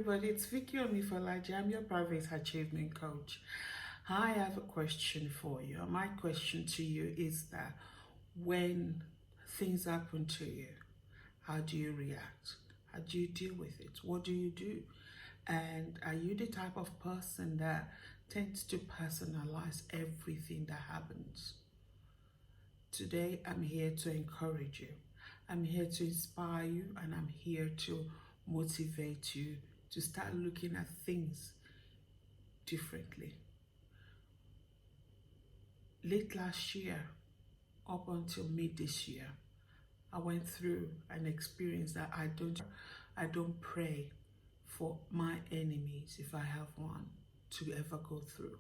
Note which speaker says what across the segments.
Speaker 1: everybody, it's Vicky Omifalaji. I'm your private achievement coach. I have a question for you. My question to you is that when things happen to you, how do you react? How do you deal with it? What do you do? And are you the type of person that tends to personalize everything that happens? Today, I'm here to encourage you. I'm here to inspire you, and I'm here to motivate you to start looking at things differently. Late last year, up until mid this year, I went through an experience that I don't pray for my enemies, if I have one, to ever go through.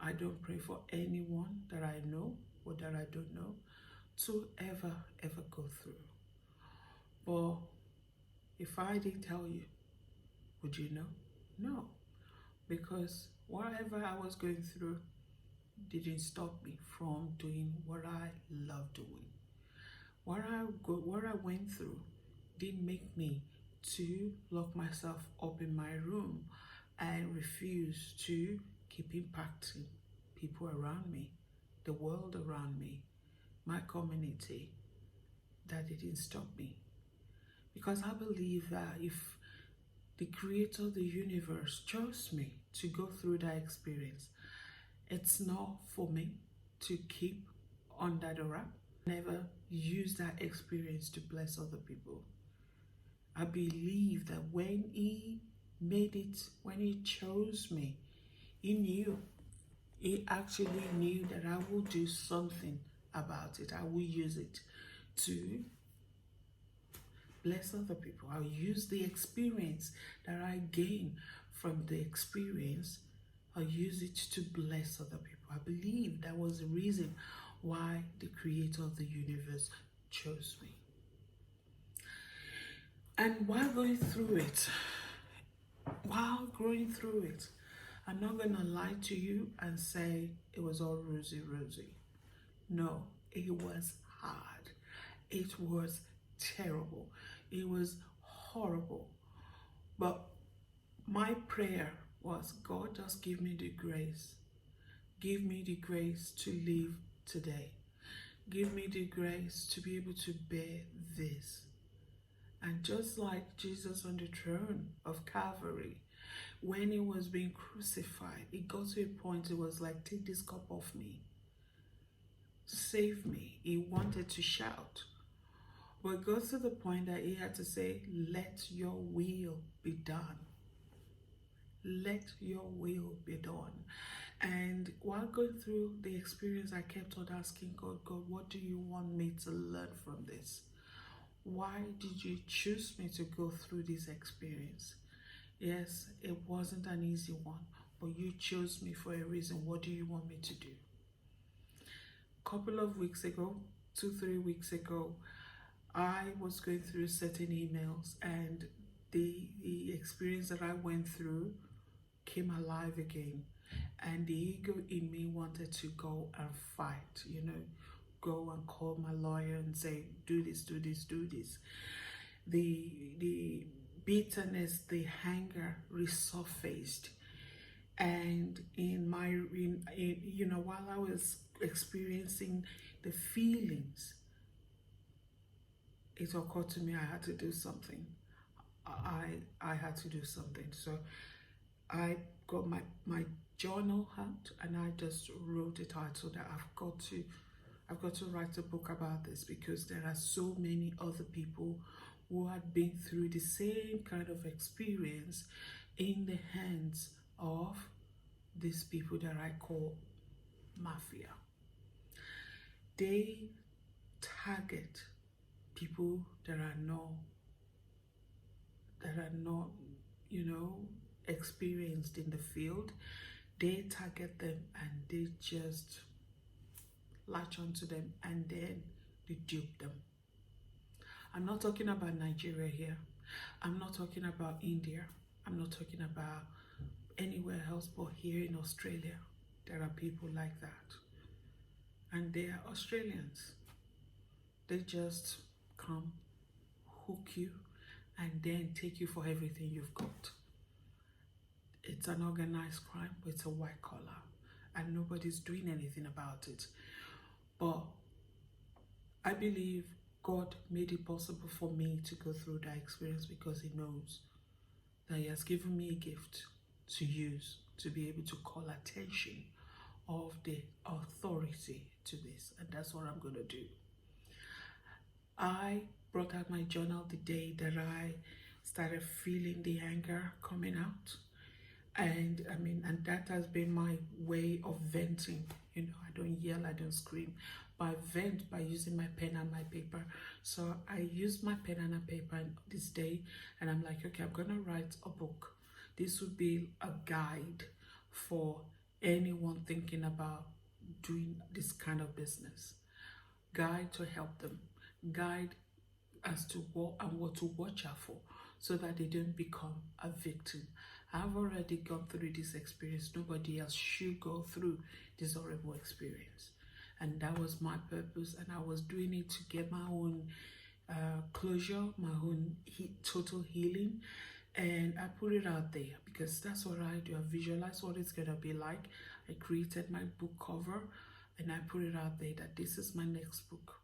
Speaker 1: I don't pray for anyone that I know or that I don't know to ever go through. But if I did tell you, would you know? No, because whatever I was going through didn't stop me from doing what I love doing. What I went through didn't make me to lock myself up in my room and refuse to keep impacting people around me, the world around me, my community. That didn't stop me. Because I believe that if the creator of the universe chose me to go through that experience, it's not for me to keep under the wrap. Never use that experience to bless other people. I believe that when he chose me, he actually knew that I will do something about it. I will use it to bless other people. I'll use the experience that I gain from the experience. I'll use it to bless other people. I believe that was the reason why the creator of the universe chose me. And while going through it, I'm not going to lie to you and say it was all rosy. No, it was hard. It was terrible. It was horrible. But my prayer was, God, just give me the grace. Give me the grace to live today. Give me the grace to be able to bear this. And just like Jesus on the throne of Calvary, when he was being crucified, it got to a point, it was like, take this cup off me. Save me. He wanted to shout. But it got to the point that he had to say, let your will be done. Let your will be done. And while going through the experience, I kept on asking God, what do you want me to learn from this? Why did you choose me to go through this experience? Yes, it wasn't an easy one, but you chose me for a reason. What do you want me to do? A couple of weeks ago, 2-3 weeks ago, I was going through certain emails, and the experience that I went through came alive again. And the ego in me wanted to go and fight, go and call my lawyer and say, do this. The bitterness, the anger resurfaced. And while I was experiencing the feelings, it occurred to me I had to do something. I had to do something. So I got my journal out and I just wrote it out, so that I've got to write a book about this, because there are so many other people who had been through the same kind of experience in the hands of these people that I call mafia. They target people that are not experienced in the field. They target them and they just latch onto them, and then they dupe them. I'm not talking about Nigeria here. I'm not talking about India. I'm not talking about anywhere else, but here in Australia, there are people like that. And they are Australians. They just come, hook you, and then take you for everything you've got. It's an organized crime, but it's a white collar, and nobody's doing anything about it. But I believe God made it possible for me to go through that experience because He knows that He has given me a gift to use to be able to call attention of the authority to this, and that's what I'm going to do. I brought out my journal the day that I started feeling the anger coming out, and that has been my way of venting. I don't yell, I don't scream, but I vent by using my pen and my paper. So I used my pen and a paper this day, and I'm like, okay, I'm gonna write a book. This would be a guide for anyone thinking about doing this kind of business. Guide to help them, guide as to what and what to watch out for, so that they don't become a victim. I've already gone through this experience. Nobody else should go through this horrible experience. And that was my purpose. And I was doing it to get my own closure, my own total healing. And I put it out there because that's what I do. I visualize what it's going to be like. I created my book cover and I put it out there that this is my next book.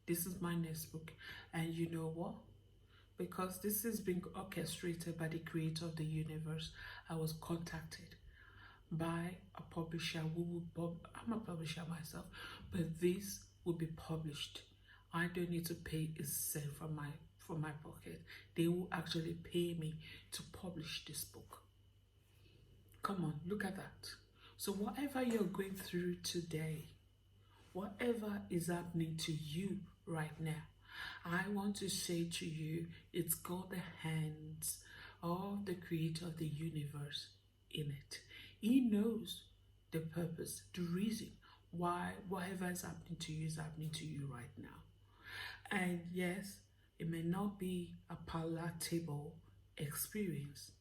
Speaker 1: This is my next book. And you know what? Because this is being orchestrated by the creator of the universe, I was contacted by a publisher I'm a publisher myself, but this will be published. I don't need to pay a cent from my pocket. They will actually pay me to publish this book. Come on, look at that. So whatever you're going through today, whatever is happening to you right now, I want to say to you, it's got the hands of the creator of the universe in it. He knows the purpose, the reason why whatever is happening to you is happening to you right now. And yes, it may not be a palatable experience,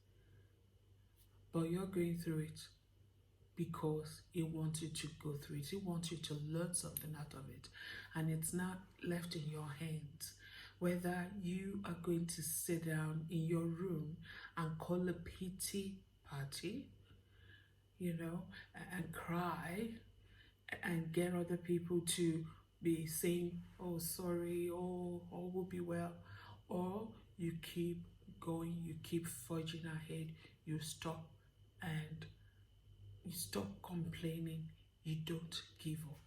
Speaker 1: but you're going through it because He wants you to go through it. He wants you to learn something out of it. And it's not left in your hands. Whether you are going to sit down in your room and call a pity party, and cry and get other people to be saying, oh, sorry, oh, all will be well. Or you keep going, you keep forging ahead, you stop and you stop complaining, you don't give up.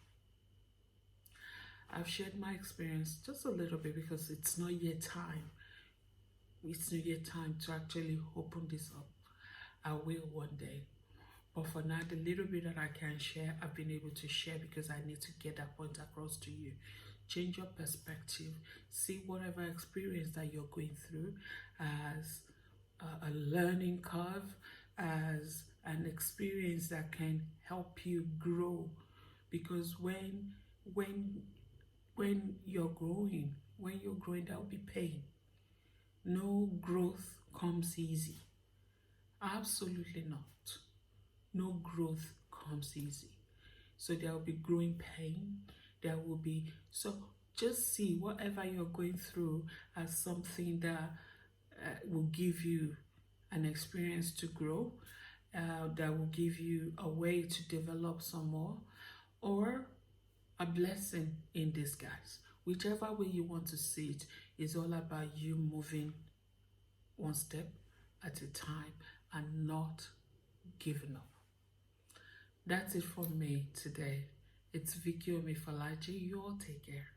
Speaker 1: I've shared my experience just a little bit because it's not yet time. It's not yet time to actually open this up. I will one day. But for now, the little bit that I can share, I've been able to share because I need to get that point across to you. Change your perspective. See whatever experience that you're going through as a learning curve, as an experience that can help you grow. Because when you're growing, there will be pain. No growth comes easy. Absolutely not. No growth comes easy. So there will be growing pain. There will be, so just see whatever you're going through as something that will give you an experience to grow, that will give you a way to develop some more, or a blessing in disguise. Whichever way you want to see it, is all about you moving one step at a time and not giving up. That's it for me today. It's Vicky Omifalaji. You all take care.